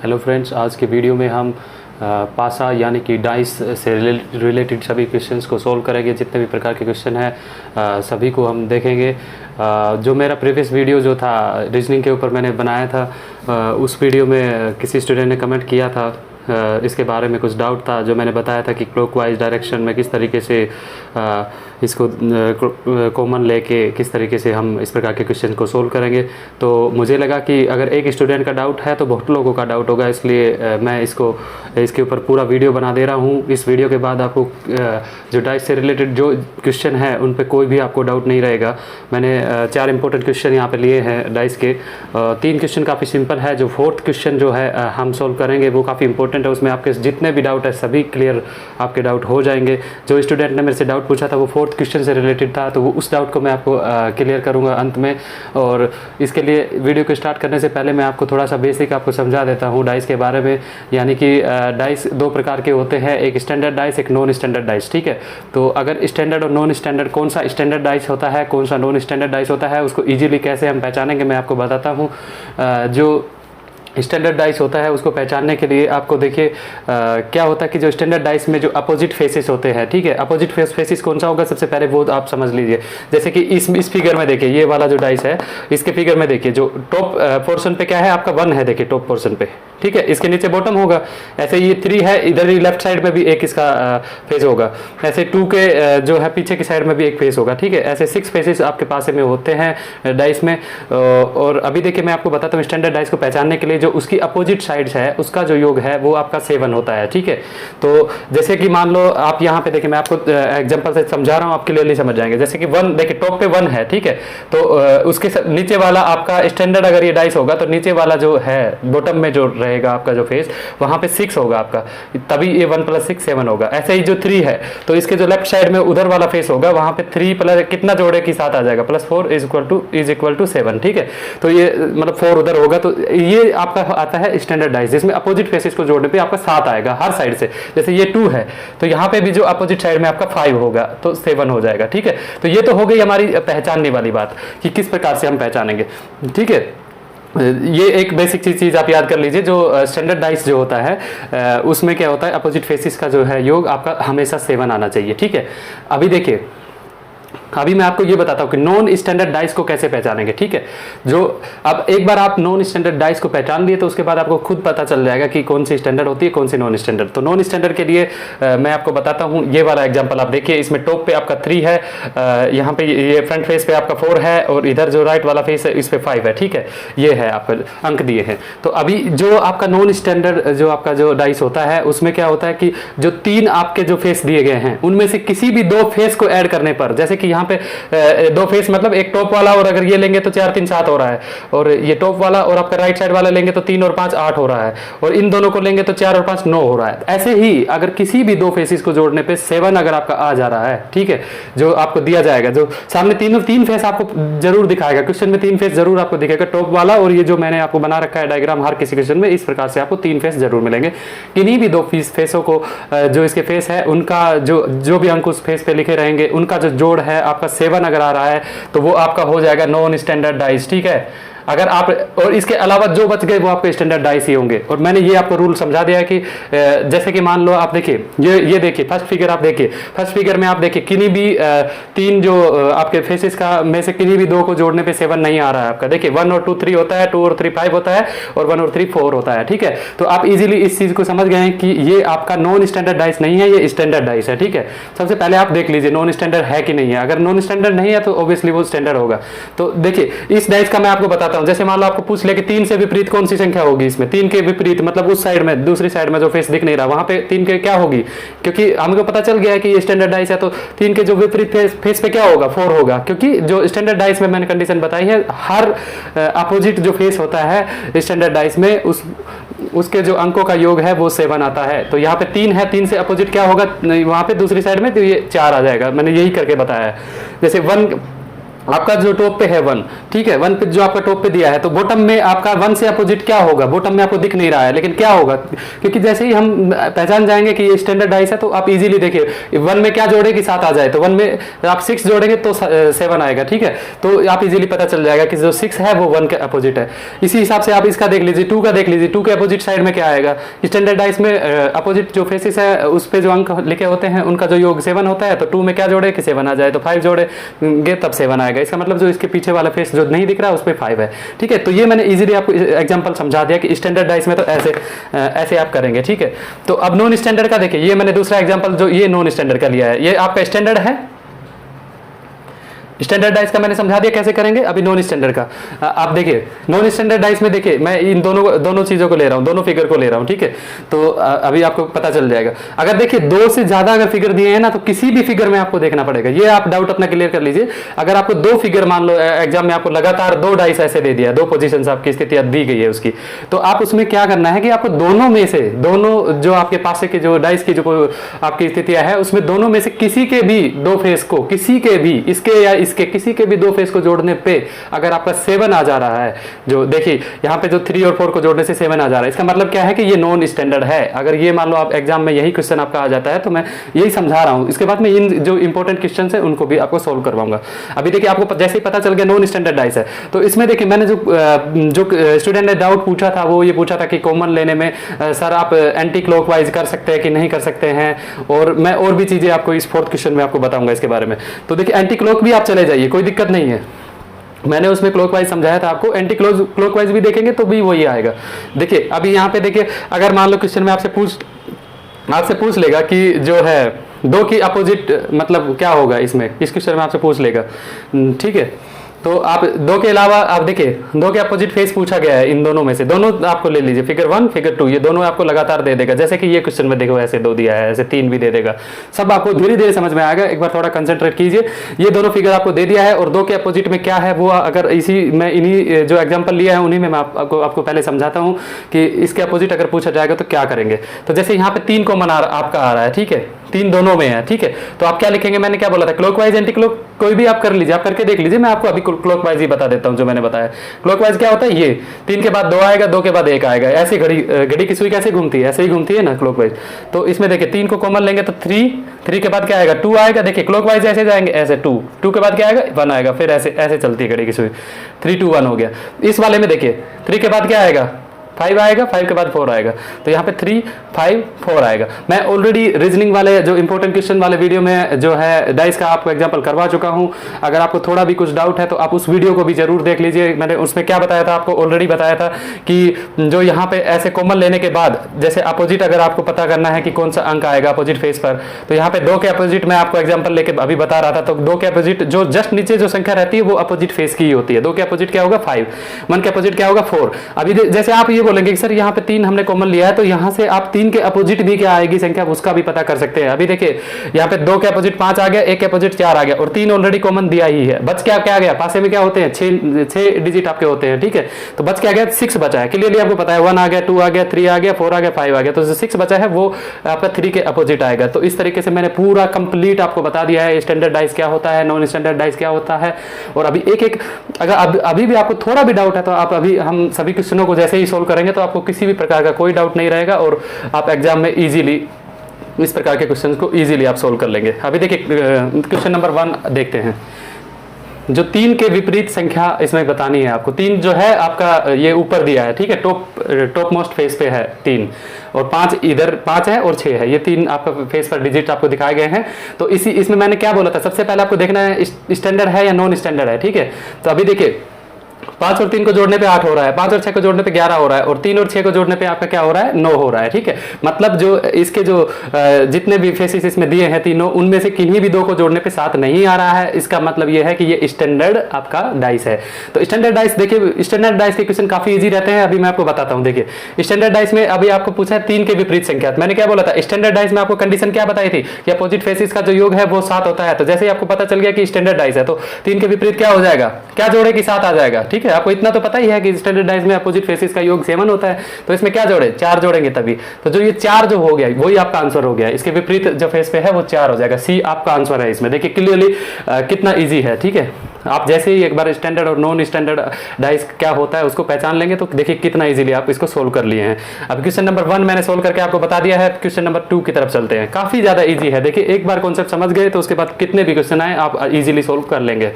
Hello friends, आज के video में हम पासा यानी कि डाइस से रिलेटेड सभी क्वेश्चंस को सॉल्व करेंगे। जितने भी प्रकार के क्वेश्चन हैं सभी को हम देखेंगे। जो मेरा प्रीवियस वीडियो जो था रीजनिंग के ऊपर मैंने बनाया था, उस वीडियो में किसी स्टूडेंट ने कमेंट किया था, इसके बारे में कुछ डाउट था। जो मैंने बताया था कि क्लॉकवाइज डायरेक्शन में किस तरीके से इसको कॉमन लेके किस तरीके से हम इस प्रकार के क्वेश्चन को सोल्व करेंगे। तो मुझे लगा कि अगर एक स्टूडेंट का डाउट है तो बहुत लोगों का डाउट होगा, इसलिए मैं इसके ऊपर पूरा वीडियो बना दे रहा हूँ। इस वीडियो के बाद आपको जो डाइस से रिलेटेड जो क्वेश्चन है उन पर कोई भी आपको डाउट नहीं रहेगा। मैंने 4 इंपॉर्टेंट क्वेश्चन यहाँ पे लिए हैं डाइस के। 3 क्वेश्चन काफ़ी सिंपल है। जो 4th क्वेश्चन जो है हम सोल्व करेंगे वो काफ़ी इंपॉर्टेंट है। उसमें आपके जितने भी डाउट है सभी क्लियर आपके डाउट हो जाएंगे। जो स्टूडेंट ने मेरे से डाउट पूछा था वो 4th क्वेश्चन से रिलेटेड था, तो वो उस डाउट को मैं आपको क्लियर करूंगा अंत में। और इसके लिए वीडियो को स्टार्ट करने से पहले मैं आपको थोड़ा सा बेसिक आपको समझा देता हूँ डाइस के बारे में। यानी कि डाइस 2 प्रकार के होते हैं, एक स्टैंडर्ड डाइस, एक नॉन स्टैंडर्ड डाइस। ठीक है, तो अगर स्टैंडर्ड और नॉन स्टैंडर्ड, कौन सा स्टैंडर्ड डाइस होता है कौन सा नॉन स्टैंडर्ड डाइस होता है, उसको ईजिली कैसे हम पहचानेंगे मैं आपको बताता हूँ। जो स्टैंडर्ड डाइस होता है उसको पहचानने के लिए आपको देखिए क्या होता है कि जो स्टैंडर्ड डाइस में जो अपोजिट फेसेस होते हैं, ठीक है, अपोजिट फेसेस कौन सा होगा सबसे पहले वो आप समझ लीजिए। जैसे कि इस फिगर में देखिए, ये वाला जो डाइस है इसके फिगर में देखिए जो टॉप पोर्शन पे क्या है आपका 1 है, देखिए टॉप पोर्शन पे, ठीक है, इसके नीचे बॉटम होगा। ऐसे ये 3 है, इधर ही लेफ्ट साइड में भी एक इसका फेस होगा। ऐसे 2 के जो है पीछे की साइड में भी एक फेस होगा। ठीक है, ऐसे 6 फेसेस आपके पास में होते हैं डाइस में। और अभी देखिए मैं आपको बताता हूँ स्टैंडर्ड डाइस को पहचानने के लिए जो उसकी अपोजिट साइड्स है उसका जो योग है वो आपका 7 होता है। ठीक है, तो जैसे कि मान लो आप यहाँ पे देखिए, मैं आपको एग्जांपल से समझा रहा हूँ, आप क्लियरली समझ जाएंगे। जैसे कि 1 देखिए टॉप पे 1 है, ठीक है, तो उसके नीचे वाला आपका स्टैंडर्ड अगर ये डाइस होगा तो नीचे वाला जो है बॉटम में जो रहेगा आपका जो फेस वहां पे 6 होगा आपका, तभी ये 1 + 6 7 होगा। ऐसे ही जो 3 है तो इसके जो लेफ्ट साइड में उधर वाला फेस होगा वहां पे 3 प्लस कितना जोड़े के साथ आ जाएगा, +4 = 7। ठीक है, तो ये मतलब 4 उधर होगा, तो ये आपका आता है स्टैंडर्ड डाइस, जिसमें अपोजिट फेसेस को जोड़ने पे आपका 7 आएगा हर साइड से। जैसे ये 2 है तो यहाँ पे भी जो अपोजिट साइड में आपका 5 होगा तो 7 हो जाएगा। ठीक है, तो ये तो हो गई हमारी पहचानने वाली बात कि किस प्रकार से हम पहचानेंगे। ठीक है, ये एक बेसिक चीज आप याद कर लीजिए। जो स्टैंडर्ड डाइस जो होता है उसमें क्या होता है, अपोजिट फेसेस का जो है योग आपका हमेशा 7 आना चाहिए। ठीक है, अभी देखिए, अभी मैं आपको ये बताता हूँ कि नॉन स्टैंडर्ड डाइस को कैसे पहचानेंगे। ठीक है, जो अब एक बार आप नॉन स्टैंडर्ड डाइस को पहचान लिए तो उसके बाद आपको खुद पता चल जाएगा कि कौन सी स्टैंडर्ड होती है कौन सी नॉन स्टैंडर्ड। तो नॉन स्टैंडर्ड के लिए मैं आपको बताता हूँ। ये वाला एग्जांपल आप देखिए, इसमें टॉप पे आपका 3 है, यहाँ पे ये फ्रंट फेस पे आपका 4 है और इधर जो राइट वाला फेस है इस पे 5 है। ठीक है, ये है आपका अंक दिए हैं। तो अभी जो आपका नॉन स्टैंडर्ड जो आपका जो डाइस होता है उसमें क्या होता है कि जो 3 आपके जो फेस दिए गए हैं उनमें से किसी भी 2 फेस को ऐड करने पर, जैसे कि यहाँ पे 2 फेस मतलब एक टॉप वाला और अगर ये लेंगे तो 4 3 7 हो रहा है, और ये टॉप वाला और आपका राइट साइड वाला लेंगे तो 3 और 5 8 हो रहा है, और इन दोनों को लेंगे तो 4 और 5 9 हो रहा है। ऐसे ही अगर किसी भी 2 फेसेस को जोड़ने पे 7 अगर आपका आ जा रहा है, ठीक है, जो आपको दिया जाएगा, जो सामने 3 फेस आपको जरूर दिखाएगा, क्वेश्चन में 3 फेस जरूर आपको दिखेगा, टॉप वाला और ये जो मैंने आपको बना रखा है डायग्राम हर किसी क्वेश्चन में, इस प्रकार से आपको 3 फेस जरूर मिलेंगे। किन्हीं भी 2 फेसों को जो इसके फेस है उनका जो भी अंक उस फेस पे लिखे रहेंगे उनका जो जोड़ है आपका 7 अगर आ रहा है तो वो आपका हो जाएगा नॉन स्टैंडर्ड डाइस। ठीक है, अगर आप और इसके अलावा जो बच गए वो आपके स्टैंडर्ड डाइस ही होंगे। और मैंने ये आपको रूल समझा दिया है कि जैसे कि मान लो आप देखिए, ये देखिए फर्स्ट फिगर, आप देखिए फर्स्ट फिगर में आप देखिए किन्हीं भी 3 जो आपके फेसेस का में से किन्हीं भी 2 को जोड़ने पे 7 नहीं आ रहा है आपका। देखिए 1 और 2 3 होता है, 2 और 3 5 होता है, और 1 और 3 4 होता है। ठीक है, तो आप इजीली इस चीज को समझ गए हैं कि ये आपका नॉन स्टैंडर्ड डाइस नहीं है, ये स्टैंडर्ड डाइस है। ठीक है, सबसे पहले आप देख लीजिए नॉन स्टैंडर्ड है कि नहीं है। अगर नॉन स्टैंडर्ड नहीं है तो ऑब्वियसली वो स्टैंडर्ड होगा। तो देखिए इस डाइस का मैं आपको बताता हूँ। जैसे मान लो आपको पूछ ले कि 3 से विपरीत कौन सी संख्या होगी, इसमें 3 के विपरीत मतलब उस साइड में दूसरी साइड में जो फेस दिख नहीं रहा वहां पे 3 के क्या होगी, क्योंकि हमको पता चल गया है कि ये स्टैंडर्ड डाइस है, तो 3 के जो विपरीत फेस पे क्या होगा, 4 होगा, क्योंकि जो स्टैंडर्ड डाइस में मैंने कंडीशन बताई है हर अपोजिट जो फेस होता है स्टैंडर्ड डाइस में उसके जो अंकों का योग है वो 7 आता है। तो यहाँ पे 3 है, 3 से अपोजिट क्या होगा वहां पे दूसरी साइड में, तो ये 4 आ जाएगा। मैंने यही करके बताया है। जैसे 1 आपका जो टॉप पे है 1, ठीक है, 1 पे जो आपका टॉप पे दिया है, तो बॉटम में आपका 1 से अपोजिट क्या होगा, बॉटम में आपको दिख नहीं रहा है, लेकिन क्या होगा, क्योंकि जैसे ही हम पहचान जाएंगे कि ये स्टैंडर्ड डाइस है, तो आप इजीली देखिए 1 में क्या जोड़े कि 7 आ जाए, तो 1 में आप 6 जोड़ेंगे तो 7 आएगा, ठीक है, तो आप इजीली पता चल जाएगा कि जो 6 है वो 1 के अपोजिट है। इसी हिसाब से आप इसका देख लीजिए, 2 का देख लीजिए, 2 के अपोजिट साइड में क्या आएगा, स्टैंडर्ड डाइस में अपोजिट जो फेसिस है उस पे जो अंक लिखे होते हैं उनका जो योग 7 होता है, तो 2 में क्या जोड़े कि 7 आ जाए, तो 5 जोड़ेंगे तब 7 आएगा, इसका मतलब जो इसके पीछे वाला फेस जो नहीं दिख रहा है उस पे 5 है, ठीक है। तो ये मैंने इजीली आपको एग्जांपल समझा दिया कि स्टैंडर्ड डाइस में तो ऐसे आप करेंगे, ठीक है। तो अब नॉन स्टैंडर्ड का देखिए, ये मैंने दूसरा एग्जांपल जो ये नॉन स्टैंडर्ड का लिया है, ये आपका स्टैंडर्ड है, स्टैंडर्ड डाइस का मैंने समझा दिया कैसे करेंगे। अभी नॉन स्टैंडर्ड का आप देखिए, नॉन स्टैंडर्ड डाइस में देखिए मैं इन दोनों चीजों को ले रहा हूं, दोनों फिगर को ले रहा हूं, ठीक है। तो अभी आपको पता चल जाएगा। अगर देखिए 2 से ज्यादा अगर फिगर दिए हैं ना, तो किसी भी फिगर में आपको देखना पड़ेगा, ये आप डाउट अपना क्लियर कर लीजिए। अगर आपको 2 फिगर मान लो एग्जाम में आपको लगातार 2 डाइस ऐसे दे दिया, 2 पोजिशन आपकी स्थिति दी गई है उसकी, तो आप उसमें क्या करना है कि आपको दोनों में से, दोनों जो आपके पास के जो डाइस की जो आपकी स्थितियां है उसमें दोनों में से किसी के भी 2 फेस को, किसी के भी, इसके या इसके किसी के भी 2 फेस को जोड़ने पे अगर आपका 7 आ जा रहा है, जो देखिए यहाँ पे जो 3 और 4 को जोड़ने से 7 आ जा रहा है, इसका मतलब क्या है कि ये नॉन स्टैंडर्ड है। अगर ये मान लो आप एग्जाम में यही क्वेश्चन आपका आ जाता है, तो मैं यही समझा रहा हूँ, इसके बाद में इन जो इंपॉर्टेंट क्वेश्चन है उनको भी आपको सोल्व करवाऊंगा। अभी देखिए आपको जैसे ही पता चल गया नॉन स्टैंडर्ड डाइस है, तो इसमें देखिए मैंने जो स्टूडेंट ने डाउट पूछा था वो ये पूछा था कि कॉमन लेने में सर आप एंटी क्लॉकवाइज कर सकते हैं कि नहीं कर सकते हैं, और मैं और भी चीजें आपको इस 4th क्वेश्चन में आपको बताऊंगा इसके बारे में। तो देखिए एंटी क्लॉक भी आप चले जाइए, कोई दिक्कत नहीं है, मैंने उसमें क्लॉकवाइज समझाया था आपको, एंटी क्लॉकवाइज भी देखेंगे तो भी वही आएगा। देखिए अभी यहाँ पे देखिए, अगर मान लो क्वेश्चन में आपसे पूछ लेगा कि जो है 2 की अपोजिट मतलब क्या होगा इसमें, इस क्वेश्चन में आपसे पूछ लेगा, ठीक है। तो आप 2 के अलावा आप देखिए 2 के अपोजिट फेस पूछा गया है, इन दोनों में से दोनों आपको ले लीजिए, फिगर 1 फिगर 2, ये दोनों आपको लगातार दे देगा। जैसे कि ये क्वेश्चन में देखो ऐसे 2 दिया है, ऐसे 3 भी दे देगा, सब आपको धीरे धीरे समझ में आएगा। एक बार थोड़ा कंसंट्रेट कीजिए, ये दोनों फिगर आपको दे दिया है, और 2 के अपोजिट में क्या है वो अगर इन्हीं जो एग्जाम्पल लिया है उन्हीं में मैं आपको पहले समझाता हूँ कि इसके अपोजिट अगर पूछा जाएगा तो क्या करेंगे। तो जैसे यहाँ पे 3 कॉमन आपका आ रहा है, ठीक है, 3 दोनों में है, ठीक है, तो आप क्या लिखेंगे, मैंने क्या बोला था, क्लॉकवाइज एंटी क्लॉक कोई भी आप कर लीजिए, आप करके देख लीजिए, मैं आपको अभी क्लॉकवाइज ही बता देता हूं जो मैंने बताया। क्लॉकवाइज क्या होता है, ये 3 के बाद 2 आएगा, 2 के बाद 1 आएगा, ऐसे घड़ी की सुई कैसे घूमती है, ऐसे ही घूमती है ना क्लॉकवाइज। तो इसमें देखिए 3 को कॉमन लेंगे तो 3 के बाद क्या आएगा, 2 आएगा। देखिए क्लॉकवाइज ऐसे जाएंगे, ऐसे 2 के बाद क्या आएगा, 1 आएगा, फिर ऐसे चलती है घड़ी की सुई, 3 2 1 हो गया। इस वाले में देखिए 3 के बाद क्या आएगा, 5 आएगा, 5 के बाद 4 आएगा, तो यहाँ पे 3 5 4 आएगा। मैं ऑलरेडी रीजनिंग वाले जो इंपॉर्टेंट क्वेश्चन वाले वीडियो में जो है डाइस का आपको एग्जांपल करवा चुका हूँ। अगर आपको थोड़ा भी कुछ डाउट है तो आप उस वीडियो को भी जरूर देख लीजिए। मैंने उसमें क्या बताया था, आपको ऑलरेडी बताया था कि जो यहाँ पे ऐसे कॉमन लेने के बाद जैसे अपोजिट अगर आपको पता करना है कि कौन सा अंक आएगा अपोजिट फेस पर, तो यहाँ पे 2 के अपोजिट मैं आपको एग्जाम्पल लेके अभी बता रहा था, तो 2 के अपोजिट जो जस्ट नीचे जो संख्या रहती है वो अपोजिट फेस की ही होती है। 2 के अपोजिट क्या होगा 5, 1 के अपोजिट क्या होगा 4। अभी जैसे आप ये बोलेंगे कि सर यहाँ पे 3 हमने कॉमन लिया है, तो यहाँ से आप 3 के अपोजिट भी क्या आएगी संख्या उसका भी पता कर सकते हैं। अभी देखिए यहाँ पे 2 के अपोजिट 5 आ गया, 1 के अपोजिट 4 आ गया, और 3 ऑलरेडी कॉमन दिया ही है। बच क्या गया, पासे में क्या होते हैं 6 डिजिट आपके होते हैं, ठीक है। तो बच क्या गया 6 बचा है, क्लियरली आपको पता है 1 आ गया, 2 आ गया, 3 आ गया, 4 आ गया, 5 आ गया, तो जो 6 बचा है वो आपका 3 के अपोजिट आएगा। तो इस तरीके से मैंने पूरा कंप्लीट आपको बता दिया है स्टैंडर्ड डाइस क्या होता है, नॉन स्टैंडर्ड डाइस क्या होता है। और अभी एक अगर अभी भी आपको थोड़ा भी डाउट है तो आप अभी हम सभी क्वेश्चनों को जैसे ही सोल्व करेंगे तो आपको किसी भी प्रकार का कोई डाउट नहीं रहेगा, और आप एग्जाम में इजीली इस प्रकार के क्वेश्चंस को इजीली आप सोल्व कर लेंगे। अभी देखिए क्वेश्चन नंबर 1 देखते हैं। जो 3 के विपरीत संख्या इसमें बतानी है आपको। 3 जो है आपका ये ऊपर दिया है, ठीक है, टॉप मोस्ट फेस पे है 3, और 5 इधर 5 है और 6 है, ये 3 आपका फेस पर डिजिट आपको दिखाए गए हैं। तो इसमें मैंने क्या बोला था, सबसे पहले आपको देखना है स्टैंडर्ड है या नॉन स्टैंडर्ड है, ठीक है। तो अभी देखिए 5 और 3 को जोड़ने पे 8 हो रहा है, 5 और 6 को जोड़ने पे 11 हो रहा है, और 3 और 6 को जोड़ने पे आपका क्या हो रहा है 9 हो रहा है, ठीक है। मतलब जो इसके जो जितने भी फेसेस इसमें दिए हैं तीनों, उनमें से किन्हीं भी 2 को जोड़ने पे 7 नहीं आ रहा है। इसका मतलब ये है कि ये स्टैंडर्ड आपका डाइस है। तो स्टैंडर्ड डाइस देखिए, स्टैंडर्ड डाइस के क्वेश्चन काफी इजी रहते हैं। अभी मैं आपको बताता हूँ। देखिए स्टैंडर्ड डाइस में अभी आपको पूछा है 3 के विपरीत संख्या। मैंने क्या बोला था, स्टैंडर्ड डाइस में आपको कंडीशन क्या बताई थी कि अपोजिट फेसेस का जो योग है वो 7 होता है। तो जैसे ही आपको पता चल गया कि स्टैंडर्ड डाइस है, तो 3 के विपरीत क्या हो जाएगा, क्या जोड़े कि 7 आ जाएगा, ठीक है। आपको इतना तो पता ही है कि स्टैंडर्ड डाइस में अपोजिट फेसेस का योग 7 होता है, तो इसमें क्या जोड़े 4 जोड़ेंगे तभी। तो जो ये 4 जो हो गया वही आपका आंसर हो गया। इसके विपरीत जो फेस पे है वो 4 हो जाएगा। सी आपका आंसर है इसमें। देखिए क्लियरली कितना इजी है, ठीक है। आप जैसे ही एक बार स्टैंडर्ड और नॉन स्टैंडर्ड डाइस क्या होता है उसको पहचान लेंगे तो देखिए कितना इजीली आप इसको सोल्व कर लिए हैं। अब क्वेश्चन नंबर 1 मैंने सोल्व करके आपको बता दिया है। क्वेश्चन नंबर 2 की तरफ चलते हैं। काफी ज्यादा इजी है, देखिए एक बार कॉन्सेप्ट समझ गए तो उसके बाद कितने भी क्वेश्चन आए आप इजीली सोल्व कर लेंगे।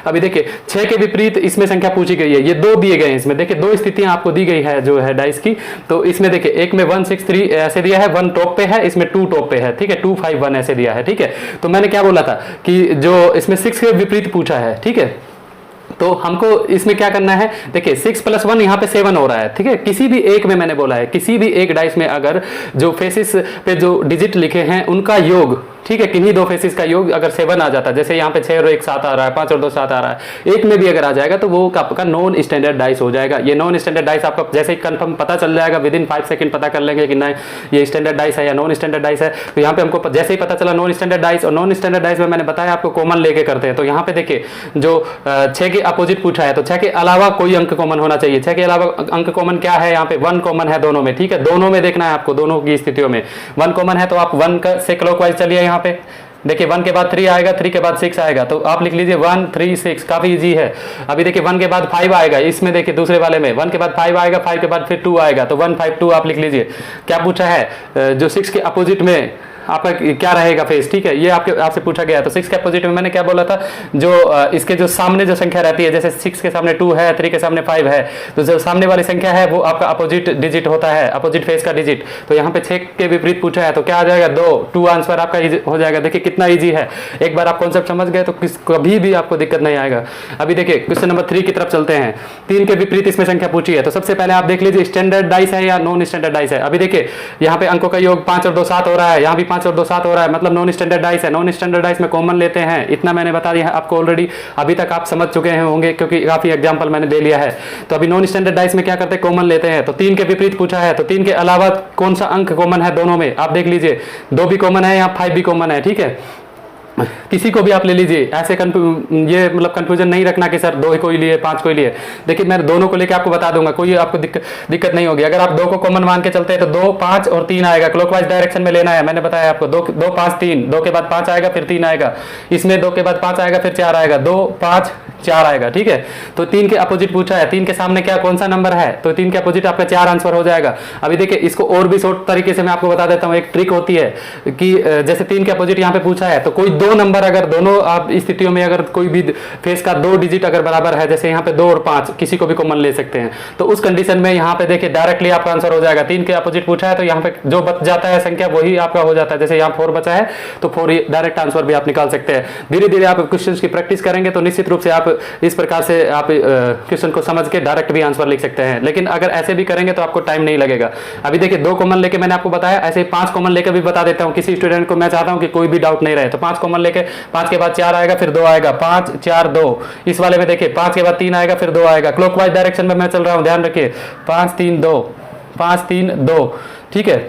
अभी देखिए 6 के विपरीत इसमें संख्या पूछी गई है, ये 2 दिए गए हैं। इसमें देखिए 2 स्थितियां आपको दी गई है जो है डाइस की। तो इसमें देखिए एक में 1 6 3 ऐसे दिया है, 1 टॉप पे है, इसमें 2 टॉप पे है, ठीक है, 2 5 1 ऐसे दिया है, ठीक है। तो मैंने क्या बोला था कि जो इसमें 6 के विपरीत पूछा है, ठीक है, तो हमको इसमें क्या करना है, देखिए 6 + 1 यहाँ पे 7 हो रहा है, ठीक है। किसी भी एक में मैंने बोला है, किसी भी एक डाइस में अगर जो फेसिस पे जो डिजिट लिखे हैं उनका योग, ठीक है, किन्हीं 2 फेसिस का योग अगर 7 आ जाता है, जैसे यहाँ पे 6 और 1 7 आ रहा है, 5 और 2 7 आ रहा है, एक में भी अगर आ जाएगा तो वो आपका नॉन स्टैंडर्ड डाइस हो जाएगा। ये नॉन स्टैंडर्ड डाइस आपका जैसे ही कंफर्म पता चल जाएगा, विदिन 5 सेकंड पता कर लेंगे कि नहीं ये स्टैंडर्ड डाइस है या नॉन स्टैंडर्ड डाइस है। तो यहाँ पे हमको जैसे ही पता चला नॉन स्टैंडर्ड डाइस, और नॉन स्टैंडर्ड डाइस में मैंने बताया आपको कॉमन लेके करते हैं। तो यहाँ पे देखिए जो 6 के अपोजिट पूछा है, तो 6 के अलावा कोई अंक कॉमन होना चाहिए। 6 के अलावा अंक कॉमन क्या है, यहाँ पे 1 कॉमन है दोनों में, ठीक है, दोनों में देखना है आपको, दोनों की स्थितियों में 1 कॉमन है। तो आप 1 से क्लॉकवाइज चलिए, यहाँ पे देखिए 1 के बाद 3 आएगा, 3 के बाद 6 आएगा, तो आप लिख लीजिए 1 3 6, काफी इजी है। अभी देखिए 1 के बाद 5 आएगा, इसमें देखिए दूसरे वाले में 1 के बाद 5 आएगा, 5 के बाद फिर 2 आएगा, तो 1 5 2 आप लिख लीजिए। क्या पूछा है, जो 6 के अपोजिट में आपका क्या रहेगा फेस, ठीक है, ये आपसे पूछा गया है। तो 6 के अपोजिट में मैंने क्या बोला था, जो इसके जो सामने जो संख्या रहती है, जैसे 6 के सामने 2 है, 3 के सामने 5 है, तो जो सामने वाली संख्या है वो आपका अपोजिट डिजिट होता है, अपोजिट फेस का डिजिट। तो यहाँ पे 6 के विपरीत पूछा है, तो क्या आ जाएगा 2 आंसर आपका हो जाएगा। देखिए कितना ईजी है, एक बार आप कॉन्सेप्ट समझ गए तो कभी भी आपको दिक्कत नहीं आएगा। अभी देखिए क्वेश्चन नंबर 3 की तरफ चलते हैं। 3 के विपरीत इसमें संख्या पूछी है, तो सबसे पहले आप देख लीजिए स्टैंडर्ड डाइस है या नॉन स्टैंडर्ड डाइस है। अभी देखिए यहाँ पे अंकों का योग 5 और 2 7 हो रहा है, यहाँ भी 5 और 2 7 हो रहा है, मतलब नॉन स्टैंडर्ड डाइस है। नॉन स्टैंडर्ड डाइस में कॉमन लेते हैं, इतना मैंने बता दिया है आपको ऑलरेडी, अभी तक आप समझ चुके हैं होंगे क्योंकि काफी एग्जांपल मैंने दे लिया है। तो अभी नॉन स्टैंडर्ड डाइस में क्या करते हैं, कॉमन लेते हैं। तो 3 के विपरीत पूछा है, तो 3 के अलावा कौन सा अंक कॉमन है दोनों में, आप देख लीजिए 2 भी कॉमन है, यहाँ 5 भी कॉमन है, ठीक है। किसी को भी आप ले लीजिए, ऐसे ये मतलब कंफ्यूजन नहीं रखना कि सर 2 कोई लिए 5 कोई लिए। देखिए मैं दोनों को लेके आपको बता दूंगा, कोई आपको दिक्कत नहीं होगी। अगर आप 2 को कॉमन मान के चलते हैं तो 2 5 और 3 आएगा, क्लॉकवाइज डायरेक्शन में लेना है। मैंने बताया आपको 2 5 3, 2 के बाद 5 आएगा फिर 3 आएगा, इसमें 2 के बाद 5 आएगा फिर 4 आएगा, 2 5 4 आएगा, ठीक है। तो 3 के अपोजिट पूछा है, 3 के सामने क्या कौन सा नंबर है, तो 3 के अपोजिट आपका 4 आंसर हो जाएगा। अभी देखिए इसको और भी शॉर्ट तरीके से मैं आपको बता देता हूँ। एक ट्रिक होती है कि जैसे 3 के अपोजिट यहाँ पे पूछा है, तो कोई 2 नंबर अगर दोनों आप स्थितियों में अगर कोई भी फेस का 2 डिजिट अगर बराबर है, जैसे यहाँ पे 2 और 5 किसी को भी कॉमन ले सकते हैं, तो उस कंडीशन में यहाँ पे देखिए डायरेक्टली आपका आंसर हो जाएगा। 3 के अपोजिट पूछा है तो यहाँ पे जो बच जाता है संख्या वही आपका हो जाता है। जैसे यहाँ 4 बचा है तो 4 डायरेक्ट आंसर भी आप निकाल सकते हैं। धीरे धीरे आप क्वेश्चन की प्रैक्टिस करेंगे तो निश्चित रूप से आप इस प्रकार से आप क्वेश्चन को समझ के डायरेक्ट भी आंसर लिख सकते हैं। लेकिन अगर ऐसे भी करेंगे तो आपको टाइम नहीं लगेगा। अभी देखिए 2 कॉमन लेके मैंने आपको बताया, ऐसे 5 कॉमन लेके भी बता देता हूँ। किसी स्टूडेंट को मैं चाहता हूँ कि कोई भी डाउट नहीं रहे, तो 5 कॉमन लेके 5 के बाद 4 आएगा फिर 2 आएगा, 5 4 2। इस वाले में देखिए 5 के बाद 3 आएगा फिर 2 आएगा। क्लॉकवाइज डायरेक्शन में मैं चल रहा हूं, ध्यान रखिए 5 3 2 5 3 2, ठीक है।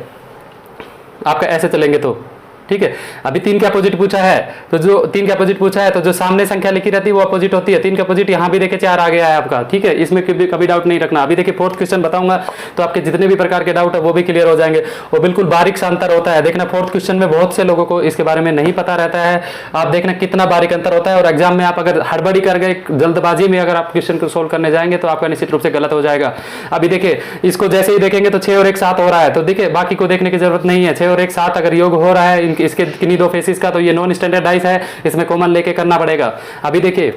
आपका ऐसे चलेंगे तो ठीक है। अभी 3 के अपोजिट पूछा है, तो जो 3 के अपोजिट पूछा है तो जो सामने संख्या लिखी रहती है वो अपोजिट होती है। 3 के अपोजिट यहाँ भी देखिए 4 आ गया है आपका, ठीक है। इसमें कभी डाउट नहीं रखना। अभी देखिए 4th क्वेश्चन बताऊंगा तो आपके जितने भी प्रकार के डाउट है वो भी क्लियर हो जाएंगे। वो बिल्कुल बारीक सा अंतर होता है। देखना 4th क्वेश्चन में बहुत से लोगों को इसके बारे में नहीं पता रहता है। आप देखना कितना बारीक अंतर होता है, और एग्जाम में आप अगर हड़बड़ी कर गए, जल्दबाजी में अगर आप क्वेश्चन को सोल्व करने जाएंगे तो आपका निश्चित रूप से गलत हो जाएगा। अभी देखिए इसको जैसे ही देखेंगे तो 6 और 1 7 हो रहा है, तो देखिए बाकी को देखने की जरूरत नहीं है। 6 और 1 7 अगर योग हो रहा है इसके किन्हीं 2 फेसिस का, तो ये नॉन स्टैंडर्ड डाइस है, इसमें कॉमन लेके करना पड़ेगा। अभी देखिए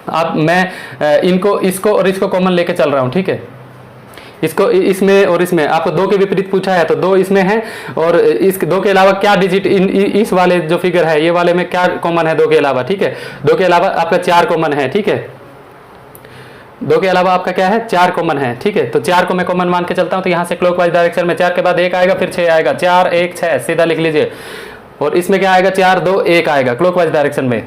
अब मैं इनको इसको और इसको कॉमन लेके चल रहा हूं, ठीक है। इसको इसमें और इसमें आपको 2 के विपरीत पूछा है तो 2 इसमें है, और इस 2 के अलावा क्या डिजिट इस वाले जो फिगर है ये वाले में क्या कॉमन है 2 के अलावा, ठीक है। 2 के अलावा आपका 4 कॉमन है, ठीक है। 2 के अलावा आपका क्या है 4 कॉमन है, ठीक है। तो 4 को मैं कॉमन मान के चलता हूं, तो यहां से क्लॉकवाइज डायरेक्शन में 4 के बाद 1 आएगा फिर 6 आएगा, 4 1 6 सीधा लिख लीजिए। और इसमें क्या आएगा 4 2 1 आएगा क्लॉकवाइज डायरेक्शन में,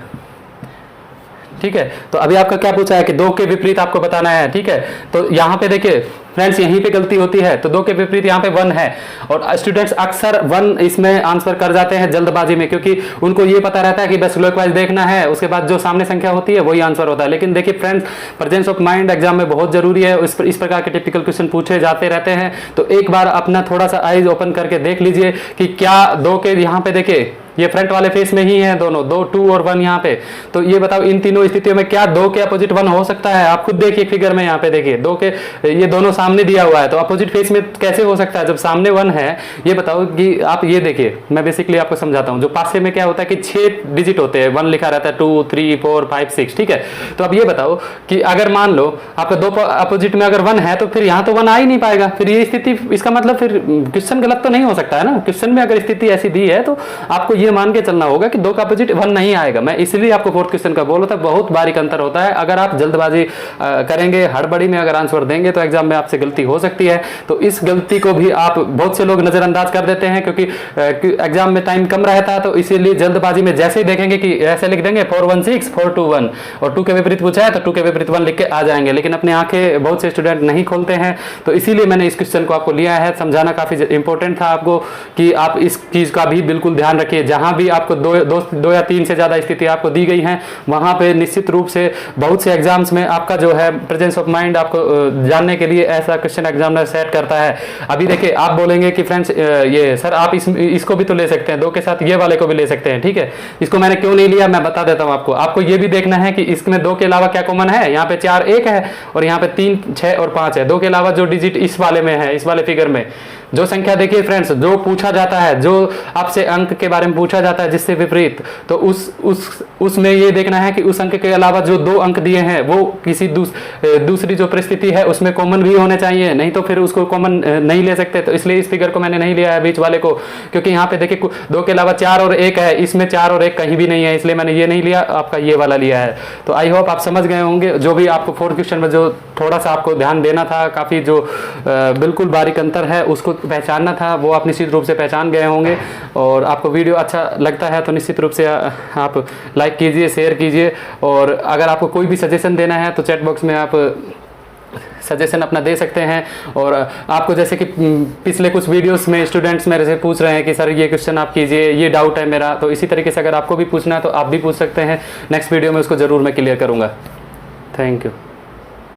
ठीक है। तो अभी आपका क्या पूछा है कि 2 के विपरीत आपको बताना है, ठीक है। तो यहाँ पे देखिए फ्रेंड्स यहीं पे गलती होती है। तो 2 के विपरीत यहाँ पे 1 है और स्टूडेंट्स अक्सर 1 इसमें आंसर कर जाते हैं जल्दबाजी में, क्योंकि उनको ये पता रहता है कि बस क्लॉकवाइज देखना है, उसके बाद जो सामने संख्या होती है वही आंसर होता है। लेकिन देखिए friends, presence of mind exam में बहुत जरूरी है। इस प्रकार के टिपिकल क्वेश्चन पूछे जाते रहते हैं। तो एक बार अपना थोड़ा सा आइज ओपन करके देख लीजिए कि क्या 2 के यहाँ पे देखिए ये फ्रंट वाले फेस में ही है दोनों, 2, 2 और 1 यहाँ पे। तो ये बताओ इन तीनों स्थितियों में क्या 2 के अपोजिट 1 हो सकता है? आप खुद देखिए फिगर में, यहाँ पे देखिए 2 के ये दोनों सामने दिया हुआ है, तो अपोजिट फेस में कैसे हो सकता है जब सामने 1 है? ये बताओ कि आप ये देखिए, मैं बेसिकली आपको समझाता हूँ। जो पासे में क्या होता है कि 6 डिजिट होते हैं, 1 लिखा रहता है, 2, 3, 4, 5, 6, ठीक है। तो अब ये बताओ कि अगर मान लो आपका 2 अपोजिट में अगर 1 है तो फिर यहाँ तो 1 आ ही नहीं पाएगा। फिर ये स्थिति, इसका मतलब फिर क्वेश्चन गलत तो नहीं हो सकता है ना। क्वेश्चन में अगर स्थिति ऐसी दी है तो आपको ये मान के चलना होगा कि 2 का अपोजिट 1 नहीं आएगा। मैं इसलिए आपको 4th क्वेश्चन का बोला था, बहुत बारीक अंतर होता है। अगर आप जल्दबाजी करेंगे, हड़बड़ी में अगर आंसर देंगे तो एग्जाम में आपसे गलती हो सकती है। तो इस गलती को भी आप, बहुत से लोग नजरअंदाज कर देते हैं क्योंकि एग्जाम में टाइम कम रहता है, तो इसीलिए जल्दबाजी में जैसे ही देखेंगे कि ऐसे लिख देंगे 416 421 और 2 के विपरीत पूछा है तो 2 के विपरीत 1 लिख के आ जाएंगे। लेकिन अपनी आंखें बहुत से स्टूडेंट नहीं खोलते हैं। तो इसीलिए मैंने इस क्वेश्चन को आपको लिया है, समझाना काफी इंपॉर्टेंट था आपको कि आप इस चीज का भी बिल्कुल ध्यान रखिए। जहां भी आपको 2 या 3 से ज्यादा स्थिति आपको दी गई हैं, वहां पे निश्चित रूप से बहुत से एग्जाम्स में आपका जो है प्रेजेंस ऑफ माइंड आपको जानने के लिए ऐसा क्वेश्चन एग्जामिनर सेट करता है। अभी देखिए आप बोलेंगे कि फ्रेंड्स ये सर आप इसको भी तो ले सकते हैं, 2 के साथ ये वाले को भी ले सकते हैं, ठीक है। इसको मैंने क्यों नहीं लिया मैं बता देता हूं आपको। आपको ये भी देखना है कि इसमें 2 के अलावा क्या कॉमन है। यहाँ पे 4 1 है और यहाँ पे 3 6 और 5 है। 2 के अलावा जो डिजिट इस वाले में है, इस वाले फिगर में जो संख्या देखिए फ्रेंड्स, जो पूछा जाता है, जो आपसे अंक के बारे में पूछा जाता है जिससे विपरीत, तो उसमें ये देखना है कि उस अंक के अलावा जो 2 अंक दिए हैं वो किसी दूसरी जो परिस्थिति है उसमें कॉमन भी होने चाहिए, नहीं तो फिर उसको कॉमन नहीं ले सकते। तो इसलिए इस फिगर को मैंने नहीं लिया है बीच वाले को, क्योंकि यहाँ पे देखिए 2 के अलावा 4 और 1 है, इसमें 4 और 1 कहीं भी नहीं है, इसलिए मैंने ये नहीं लिया, आपका ये वाला लिया है। तो आई होप आप समझ गए होंगे। जो भी आपको 4th क्वेश्चन में जो थोड़ा सा आपको ध्यान देना था, काफी जो बिल्कुल बारीक अंतर है उसको पहचानना था, वो आप निश्चित रूप से पहचान गए होंगे। और आपको वीडियो अच्छा लगता है तो निश्चित रूप से आप लाइक कीजिए, शेयर कीजिए। और अगर आपको कोई भी सजेशन देना है तो चैट बॉक्स में आप सजेशन अपना दे सकते हैं। और आपको जैसे कि पिछले कुछ वीडियोस में स्टूडेंट्स मेरे से पूछ रहे हैं कि सर ये क्वेश्चन आप कीजिए, ये डाउट है मेरा, तो इसी तरीके से अगर आपको भी पूछना है तो आप भी पूछ सकते हैं। नेक्स्ट वीडियो में उसको ज़रूर मैं क्लियर करूँगा। Thank you.